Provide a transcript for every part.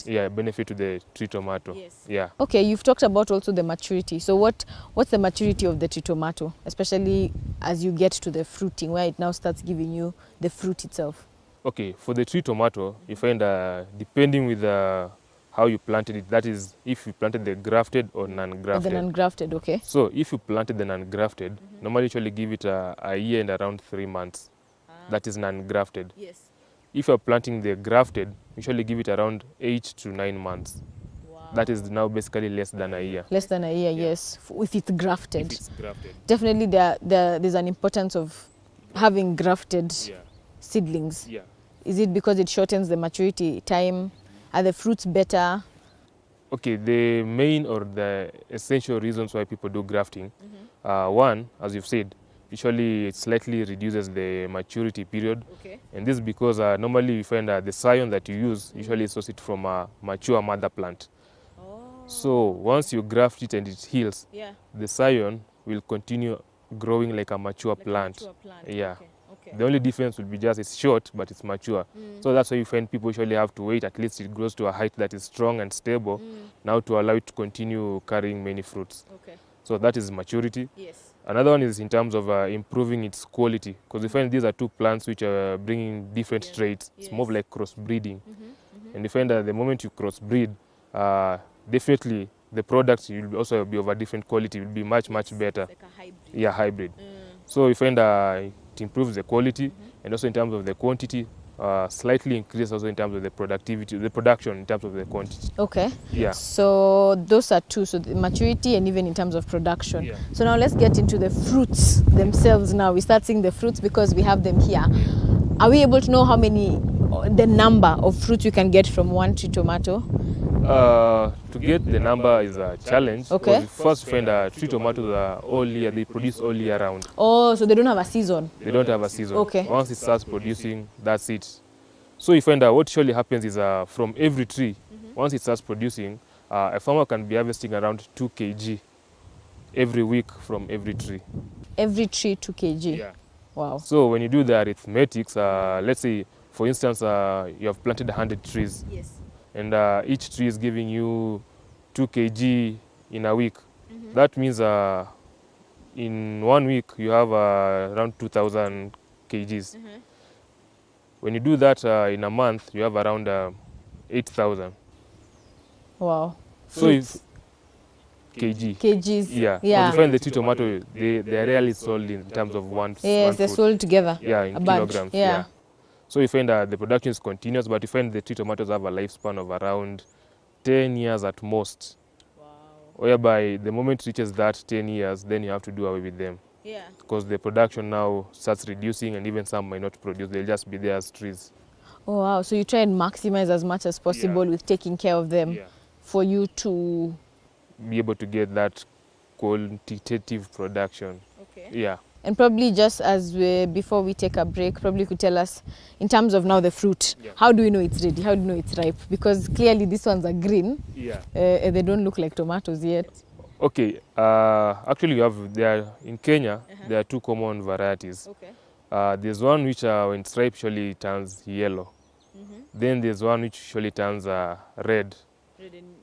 Yeah, benefit to the tree tomato. Yes. Yeah. Okay, you've talked about also the maturity. So what's the maturity of the tree tomato, especially as you get to the fruiting, where it now starts giving you the fruit itself? Okay, for the tree tomato, you find depending with how you planted it, that is if you planted the grafted or Or the non-grafted. non-grafted, okay. So if you planted the non-grafted, normally usually give it a year and around 3 months. That is non-grafted. Yes. If you're planting the grafted, usually give it around 8 to 9 months. Wow. That is now basically less than a year. Less than a year, Yeah. yes. If it's grafted. If it's grafted. Definitely there's an importance of having grafted Yeah. seedlings. Yeah. Is it because it shortens the maturity time? Are the fruits better? Okay, the main or the essential reasons why people do grafting, one, as you've said, usually it slightly reduces the maturity period. Okay. And this is because normally you find the scion that you use usually source it from a mature mother plant. Oh. So once you graft it and it heals, Yeah. the scion will continue growing like a mature plant. Yeah. Okay. The only difference will be just it's short, but it's mature. So that's why you find people usually have to wait at least it grows to a height that is strong and stable now to allow it to continue carrying many fruits. Okay. So that is maturity. Yes. Another one is in terms of improving its quality, because we find these are two plants which are bringing different traits. It's more of like crossbreeding. And we find that the moment you crossbreed, definitely the product will also be of a different quality, will be much better. Like a hybrid. Yeah, hybrid. So we find it improves the quality and also in terms of the quantity, slightly increase also in terms of the productivity, the production in terms of the quantity. Okay. Yeah. So those are two, so the maturity and even in terms of production. Yeah. So now let's get into the fruits themselves now. We start seeing the fruits because we have them here. Are we able to know how many, the number of fruits you can get from one tree tomato? To get the number is a challenge. Okay. Because first we find tree tomatoes are all year, they produce all year round. Oh, so they don't have a season. They don't have a season. Okay. Once it starts producing, that's it. So you find what usually happens is from every tree, once it starts producing, a farmer can be harvesting around 2 kg every week from every tree. Every tree 2 kg. Yeah. Wow. So when you do the arithmetics, let's say, for instance, you have planted 100 trees. Yes. And each tree is giving you 2 kg in a week. That means in 1 week you have around 2,000 kgs. When you do that in a month, you have around 8,000. Wow. So if kgs. Yeah. Yeah. You find the tree tomato, they are rarely sold in terms of one. Yes, one they're fruit. sold together. Yeah, in a bunch. kilograms. Yeah. So you find the production is continuous, but you find the tree tomatoes have a lifespan of around 10 years at most. Wow. Whereby the moment it reaches that 10 years, then you have to do away with them. Yeah. Because the production now starts reducing and even some might not produce, they'll just be there as trees. Oh wow. So you try and maximize as much as possible with taking care of them Yeah. for you to Be able to get that quantitative production. Okay. Yeah. And probably just as before we take a break, probably you could tell us in terms of now the fruit, Yeah. how do we know it's ready? How do we know it's ripe? Because clearly these ones are green. Yeah. They don't look like tomatoes yet. Okay. Actually, in Kenya, there are two common varieties. Okay. There's one which when it's ripe usually turns yellow. Then there's one which usually turns red.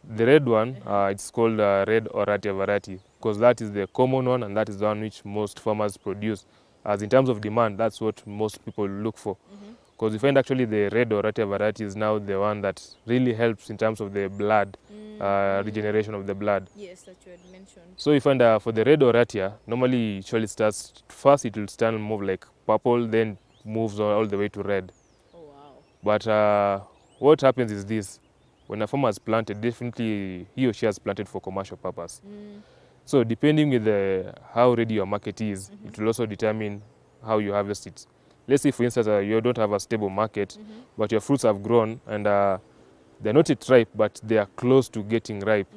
The red one, it's called red Oratia variety because that is the common one and that is the one which most farmers produce. As in terms of demand, that's what most people look for. Because we find actually the red Oratia variety is now the one that really helps in terms of the blood, regeneration of the blood. Yes, that you had mentioned. So you find for the red Oratia, normally it usually starts, first it will start move like purple, then moves all the way to red. Oh wow. But what happens is this. When a farmer has planted, definitely he or she has planted for commercial purpose. So depending with how ready your market is, it will also determine how you harvest it. Let's say, for instance, you don't have a stable market, but your fruits have grown and they're not yet ripe, but they are close to getting ripe.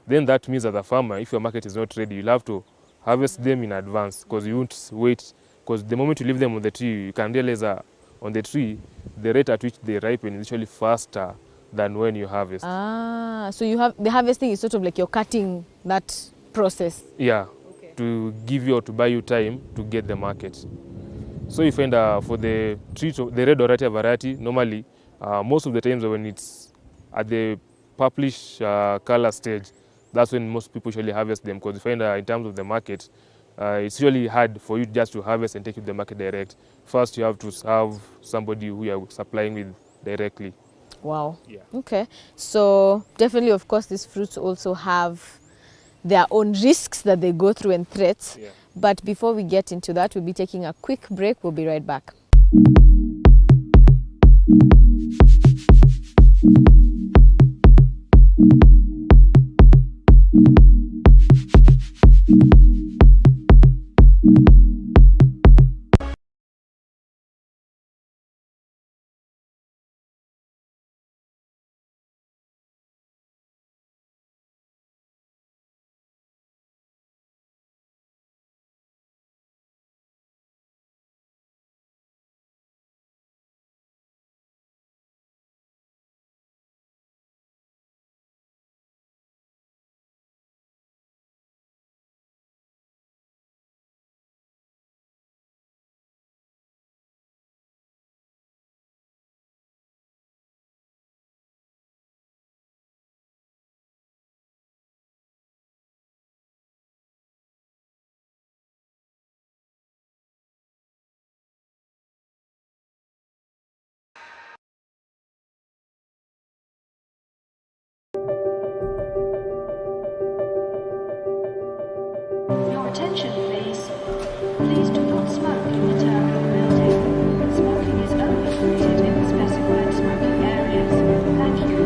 Then that means as a farmer, if your market is not ready, you'll have to harvest them in advance because you won't wait. Because the moment you leave them on the tree, you can realize on the tree, the rate at which they ripen is usually faster than when you harvest. Ah, so you have the harvesting is sort of like you're cutting that process. Yeah, Okay. to give you or to buy you time to get the market. So you find for the red Oratia variety, normally most of the times when it's at the purplish color stage, that's when most people usually harvest them, because you find in terms of the market, it's really hard for you just to harvest and take it to the market direct. First, you have to have somebody who you are supplying with directly. Wow. Yeah. Okay. So definitely, of course, these fruits also have their own risks that they go through and threats. Yeah. But before we get into that, we'll be taking a quick break. We'll be right back. Your attention, please. Please do not smoke in the terminal building. Smoking is only permitted in the specified smoking areas. Thank you.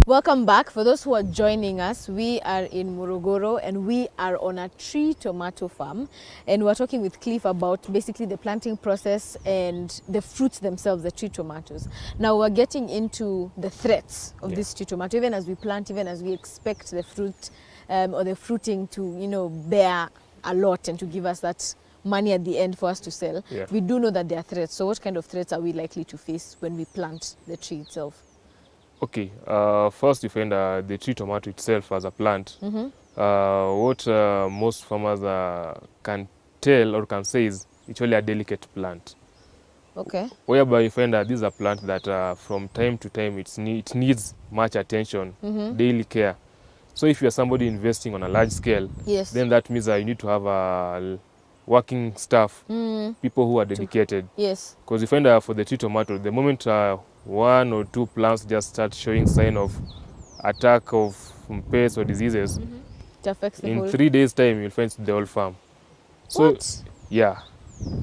Welcome back. For those who are joining us, we are in Morogoro and we are on a tree tomato farm, and we're talking with Cliff about basically the planting process and the fruits themselves, the tree tomatoes. Now we're getting into the threats of this tree tomato, even as we plant, even as we expect the fruit or the fruiting to, you know, bear a lot and to give us that money at the end for us to sell. Yeah. We do know that there are threats. So what kind of threats are we likely to face when we plant the tree itself? Okay, first you find the tree tomato itself as a plant. What most farmers can tell or can say is it's really a delicate plant. Okay. Whereby you find that this is a plant that from time to time it needs much attention, daily care. So if you're somebody investing on a large scale, Yes. then that means you need to have working staff, people who are dedicated. Yes. Because you find for the tree tomato, the moment one or two plants just start showing sign of attack of pests or diseases, It affects the in whole. 3 days time you'll find the whole farm. So What? yeah,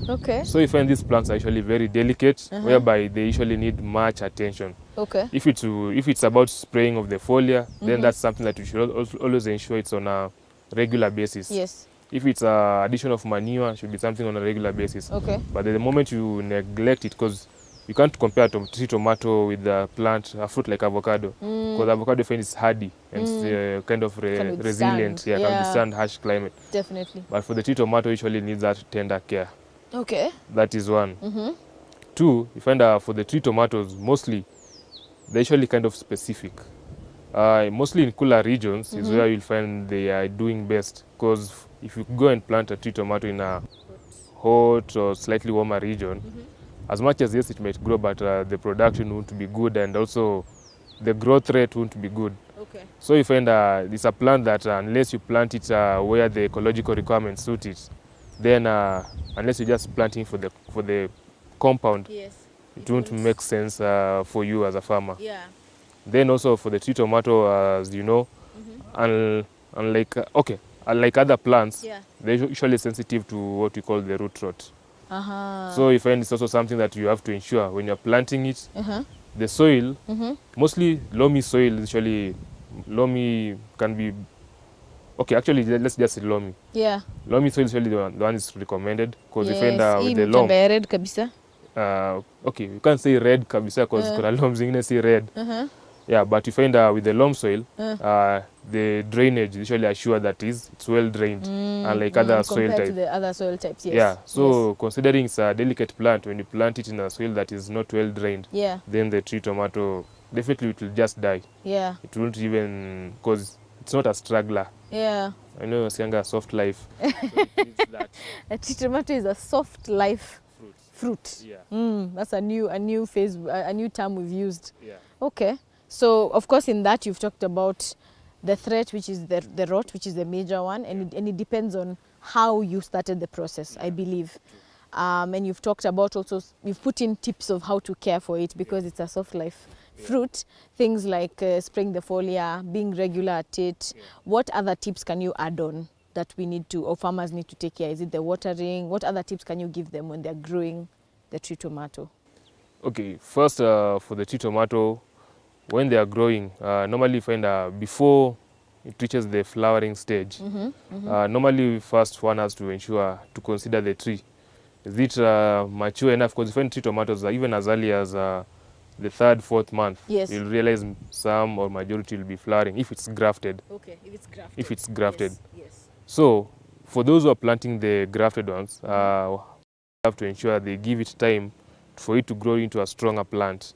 Okay. so you find these plants are actually very delicate, whereby they usually need much attention. Okay. If it's about spraying of the foliar, then that's something that you should always ensure it's on a regular basis. Yes. If it's addition of manure, it should be something on a regular basis. Okay. But the moment you neglect it, because you can't compare tree tomato with a fruit like avocado, because avocado find is hardy and it's kind of Can withstand. resilient. Yeah, can withstand harsh climate. Definitely. But for the tree tomato, usually needs that tender care. Okay. That is one. Two, you find for the tree tomatoes, mostly they're usually kind of specific. Mostly in cooler regions is where you'll find they are doing best, because if you go and plant a tree tomato in a hot or slightly warmer region, as much as yes it might grow, but the production won't be good, and also the growth rate won't be good. Okay. So you find it's a plant that unless you plant it where the ecological requirements suit it, then unless you're just planting for the compound, Yes. it won't make sense for you as a farmer. Yeah. Then also for the tree tomato, as you know, unlike other plants, Yeah. they're usually sensitive to what we call the root rot. Uh-huh. So you find it's also something that you have to ensure when you're planting it. The soil, mostly loamy soil, usually loamy can be, okay, actually let's just say loamy. Yeah. Loamy soil is usually the one is recommended, because you find Yes. with Hii the loam, mchanga kabisa. okay, you can't say red kabisa because kuna loam zingine si red. Yeah, but you find with the loam soil, the drainage usually assure that it's well drained, unlike other soil compared to type. the other soil types, yes. Yeah, so considering it's a delicate plant, when you plant it in a soil that is not well drained, Yeah, then the tree tomato, definitely it will just die. yeah, It won't even, because it's not a struggler. yeah. I know it's younger, soft life. So it needs that A tree tomato is a soft life fruit. Yeah, That's a new phase, a new term we've used. yeah. Okay. So of course in that you've talked about the threat, which is the rot, which is the major one, and it depends on how you started the process, I believe. And you've talked about also, you've put in tips of how to care for it because it's a soft life fruit. Things like spraying the foliar, being regular at it. What other tips can you add on that we need to, or farmers need to take care? Is it the watering? What other tips can you give them when they're growing the tree tomato? Okay, first for the tree tomato, when they are growing, normally you find before it reaches the flowering stage, normally first one has to ensure to consider the tree. Is it mature enough? Because you find tree tomatoes even as early as the third, fourth month, Yes. you'll realize some or majority will be flowering if it's grafted. Okay, if it's grafted. If it's grafted. Yes. So for those who are planting the grafted ones, have to ensure they give it time for it to grow into a stronger plant.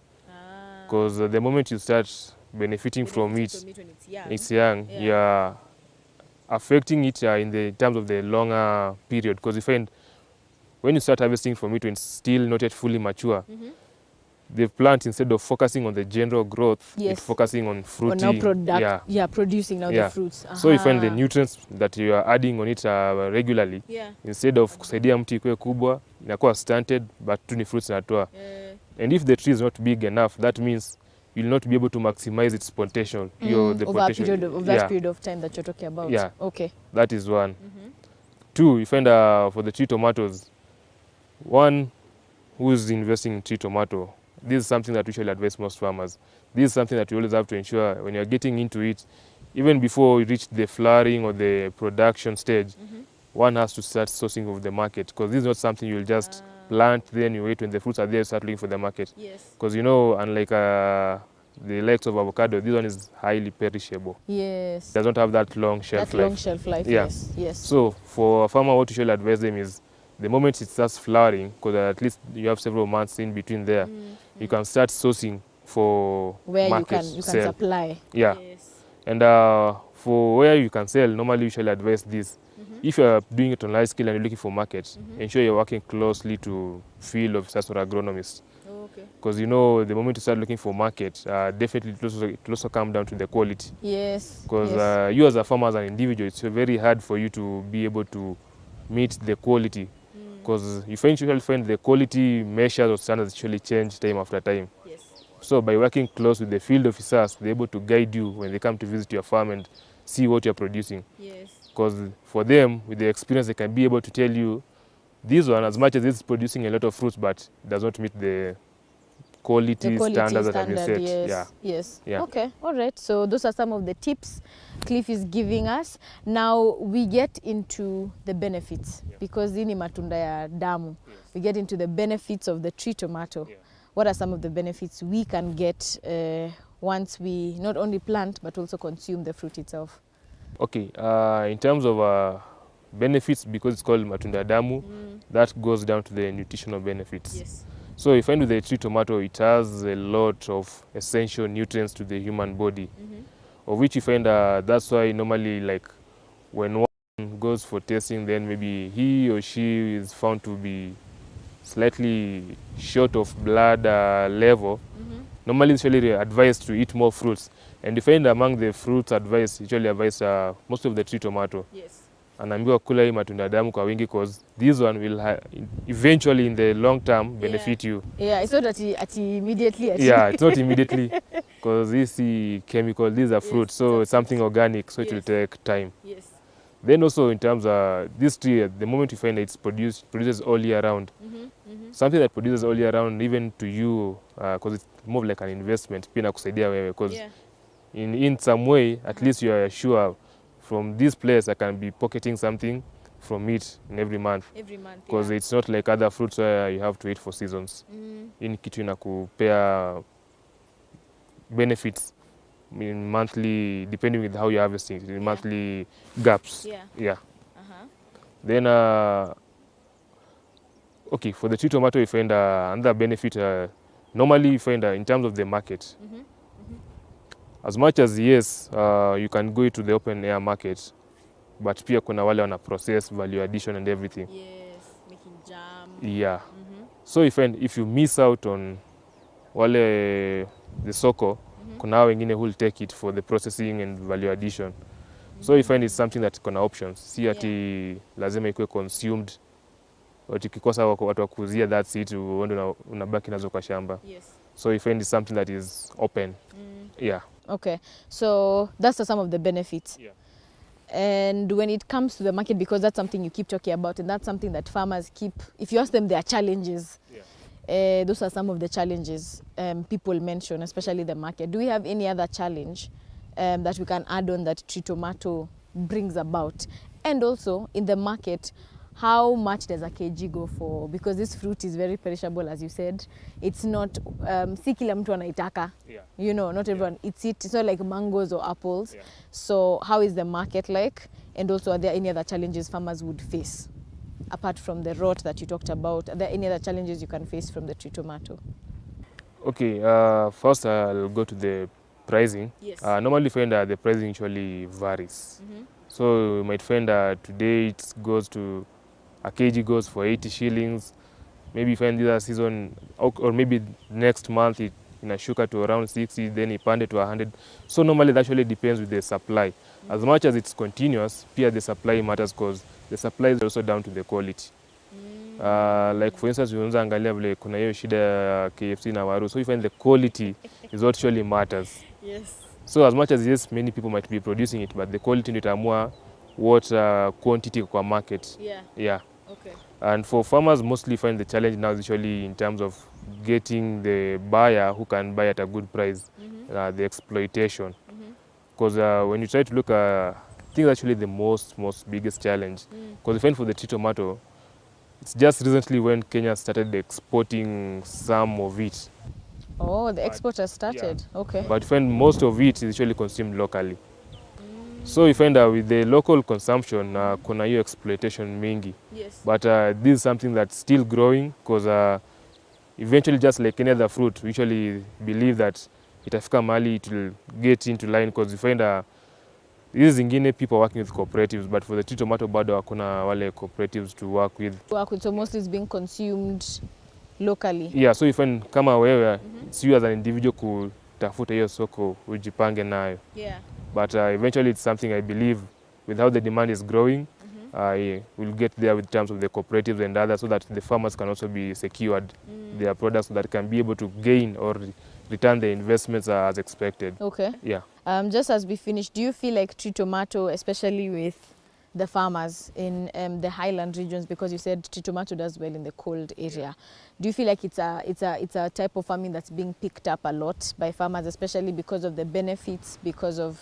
Because the moment you start benefiting from it, when it's young, Yeah. you're affecting it in the terms of the longer period. Because you find when you start harvesting from it when it's still not yet fully mature, the plant, instead of focusing on the general growth, Yes. it's focusing on Or fruiting. now producing now Yeah. the fruits. So you find the Aha. nutrients that you are adding on it regularly, Yeah. instead of kusaidia mti ikuwe kubwa, inakuwa stunted, but tu ni fruits inatoa. And if the tree is not big enough, that means you'll not be able to maximize its potential. The Over potential. that period of time that you're talking about. Yeah. Okay. That is one. Two, you find for the tree tomatoes, one who's investing in tree tomato, this is something that we should advise most farmers. This is something that you always have to ensure when you're getting into it, even before you reach the flowering or the production stage, one has to start sourcing of the market, because this is not something you'll just plant, then you wait when the fruits are there, you start looking for the market. Yes. Because unlike the likes of avocado, this one is highly perishable. Yes. It does not have that long shelf That life. long shelf life. Yeah. Yes. Yes. So for a farmer, what you should advise them is the moment it starts flowering, because at least you have several months in between there, you can start sourcing for where market you can sell. supply. Yeah. Yes. And for where you can sell, normally you should advise this. If you are doing it on large scale and you're looking for market, ensure you're working closely to field officers or agronomists. Okay. Because the moment you start looking for market, definitely it will also come down to the quality. Yes. Because you as a farmer, as an individual, it's very hard for you to be able to meet the quality. Because you usually find the quality measures or standards actually change time after time. Yes. So by working close with the field officers, they're able to guide you when they come to visit your farm and see what you're producing. Yes. Because for them, with the experience, they can be able to tell you, this one, as much as it's producing a lot of fruits, but does not meet the quality standards that have been set. Yes. Yeah. Yes. Yeah. Okay. All right. So those are some of the tips Cliff is giving us. Now we get into the benefits, because hii ni matunda ya damu. We get into the benefits of the tree tomato. What are some of the benefits we can get once we not only plant but also consume the fruit itself? Okay. In terms of benefits, because it's called matunda ya damu, that goes down to the nutritional benefits. Yes. So you find with the tree tomato, it has a lot of essential nutrients to the human body, of which you find that's why normally, like, when one goes for testing, then maybe he or she is found to be slightly short of blood level. Normally it's usually advised to eat more fruits. And you find among the fruits advised, usually advised most of the tree tomato. Yes. Anaambiwa kula hii matunda damu kwa wingi, because this one will eventually in the long term benefit you. Yeah, it's not that immediately. Yeah, it's not immediately, because this is chemical, these are fruits, so it's something organic, so it will take time. Yes. Then also in terms of this tree, the moment you find that it's produces all year round, something that produces all year round, even to you, because it's more like an investment, pia nakusaidia wewe, because in some way, at least you are sure from this place I can be pocketing something from it in every month. Every month. Because it's not like other fruits where you have to wait for seasons. In kitu inakupea benefits in monthly, depending with how you're harvesting it, in monthly gaps. Yeah. Yeah. Uh-huh. Then, okay, for the tree tomato, you find another benefit. Normally, you find in terms of the market. As much as yes, you can go to the open air market, but pia kuna wale wana process, value addition and everything. Yes, making jam. Yeah. So you find if you miss out on wale the soko, kuna hao wengine who will take it for the processing and value addition. So you find it's something that kuna options. Si ati lazima ikuwe consumed. Watu kikosa watu wa kuuzia, that's it, uende unabaki nazo kwa shamba. Yes. So you find it's something that is open. Yeah. Okay, so that's some of the benefits. Yeah. And when it comes to the market, because that's something you keep talking about, and that's something that farmers keep, if you ask them their challenges, those are some of the challenges people mention, especially the market. Do we have any other challenge that we can add on that tree tomato brings about? And also in the market, how much does a kg go for? Because this fruit is very perishable, as you said. It's not, si kila mtu anaitaka. You know, not everyone eats it. It's not like mangoes or apples. So how is the market like? And also, are there any other challenges farmers would face? Apart from the rot that you talked about, are there any other challenges you can face from the tree tomato? Okay, first I'll go to the pricing. Yes. Normally find the pricing usually varies. So you might find today it goes to, a kg goes for 80 shillings. Maybe you find this season, or maybe next month it inashuka to around 60, then ipande to 100. So normally that actually depends with the supply. As much as it's continuous, pia the supply matters because the supply is also down to the quality. Like for instance, unaweza angalia vile kuna hiyo shida ya KFC na waru. So you find the quality is what surely matters. Yes. So as much as yes, many people might be producing it, but the quality ndio itaamua what quantity kwa market. Yeah. Okay. And for farmers, mostly find the challenge now is usually in terms of getting the buyer who can buy at a good price, the exploitation. Because when you try to look at, I think that's actually the most biggest challenge. Because you find for the tree tomato, it's just recently when Kenya started exporting some of it. Oh, the export has started. Okay. But you find most of it is usually consumed locally. So you find with the local consumption, kuna hiyo exploitation mingi. Yes. But this is something that's still growing because eventually, just like any other fruit, we usually believe that itafika mahali it will get into line because you find hizi zingine people working with cooperatives, but for the tree tomato bado hakuna wale cooperatives to work with. So mostly it's being consumed locally. Yeah, so you find kama wewe, it's you as an individual kutafuta hiyo soko ujipange nayo. Yeah. But eventually it's something I believe with how the demand is growing, we'll get there with terms of the cooperatives and others so that the farmers can also be secured their products so that can be able to gain or return the investments as expected. Okay. Yeah. Just as we finish, do you feel like tree tomato, especially with the farmers in the highland regions, because you said tree tomato does well in the cold area, do you feel like it's a type of farming that's being picked up a lot by farmers, especially because of the benefits, because of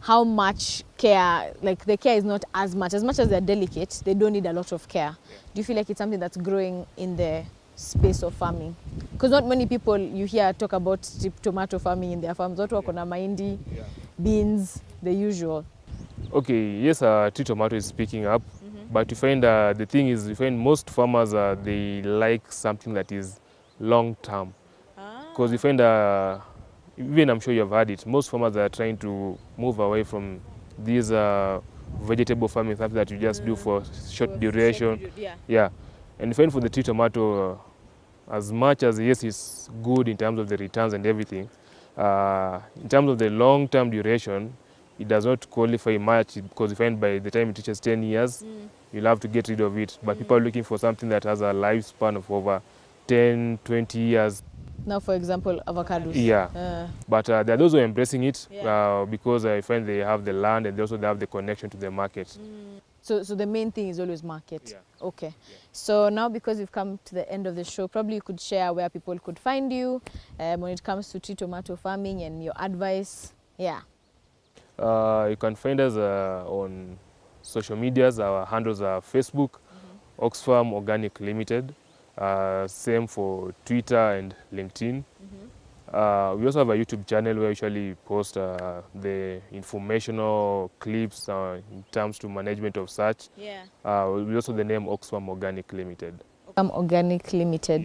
how much care, like the care is not as much as they're delicate, they don't need a lot of care. Do you feel like it's something that's growing in the space of farming? Because not many people you hear talk about tomato farming in their farms. Watu wako na mahindi, beans, the usual. Okay, yes, tree tomato is picking up, but you find the thing is, you find most farmers they like something that is long term, because you find even I'm sure you've heard it, most farmers are trying to move away from these vegetable farming, something that you just do for short duration. Yeah, and you find for the tree tomato, as much as yes, it's good in terms of the returns and everything, in terms of the long-term duration, it does not qualify much because you find by the time it reaches 10 years, you'll have to get rid of it. But people are looking for something that has a lifespan of over 10, 20 years. Now, for example, avocados. Yeah. But there are those who are embracing it because I find they have the land and also they have the connection to the market. So the main thing is always market. Yeah. Okay. Yeah. So now, because we've come to the end of the show, probably you could share where people could find you when it comes to tree tomato farming and your advice. Yeah. You can find us on social medias. Our handles are Facebook, Oxfam Organic Limited. Same for Twitter and LinkedIn. We also have a YouTube channel where we usually post the informational clips in terms to management of such. Yeah. We also the name Oxfam Organic Limited. Organic Limited.